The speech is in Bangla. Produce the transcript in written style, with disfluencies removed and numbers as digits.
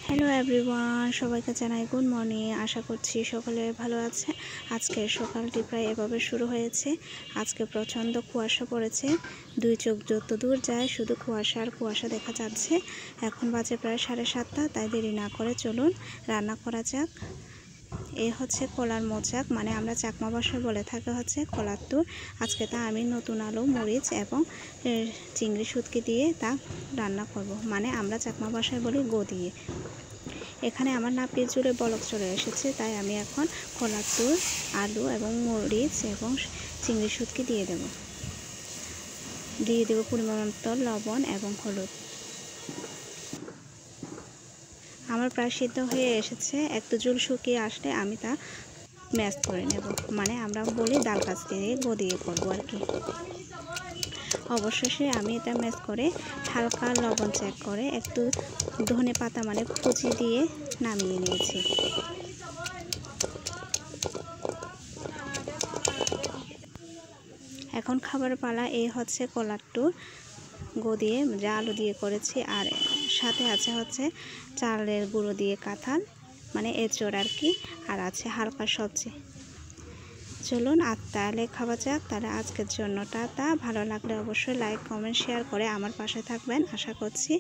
হ্যালো এভরিওয়ান, সবাইকে জানাই গুড মর্নিং। আশা করছি সকলে ভালো আছে। আজকে সকালটি প্রায় এভাবে শুরু হয়েছে। আজকে প্রচণ্ড কুয়াশা পড়েছে, দুই চোখ যত দূর যায় শুধু কুয়াশা আর কুয়াশা দেখা যাচ্ছে। এখন বাজে প্রায় 7:30, তাই দেরি না করে চলুন রান্না করা যাক। এ হচ্ছে কলার মোচাক, মানে আমরা চাকমা ভাষায় বলে থাকি হচ্ছে কলার তুর। আজকে তা আমি নতুন আলু, মরিচ এবং চিংড়ি শুটকি দিয়ে তা রান্না করব, মানে আমরা চাকমা ভাষায় বলি গো দিয়ে। এখানে আমার নাপির জুড়ে বলক চলে এসেছে, তাই আমি এখন কলার তুর, আলু এবং মরিচ এবং চিংড়ি শুটকি দিয়ে দেব পরিমাণ মতো লবণ এবং হলুদ। আমার প্রায় সিদ্ধ হয়ে এসেছে। একটু জল শুকিয়ে আসলে আমি তা ম্যাশ করে নেব, মানে আমরা বলি ডাল কাজ দিয়ে গো দিয়ে করবো আর কি। অবশেষে আমি এটা ম্যাশ করে হালকা লবণ চেক করে একটু ধনে পাতা মানে কুচি দিয়ে নামিয়ে নিয়েছি। এখন খাবার পালা। এই হচ্ছে কলার টুর গো দিয়ে, যা আলু দিয়ে করেছি, আর সাথে আছে হচ্ছে চালের গুঁড়ো দিয়ে কাঁঠাল, মানে এঁচড় আর কি, আর আছে হালকা সবজি। চলুন আর তাহলে খাওয়া যাক। তাহলে আজকের জন্য টাটা। ভালো লাগলে অবশ্যই লাইক, কমেন্ট, শেয়ার করে আমার পাশে থাকবেন আশা করছি।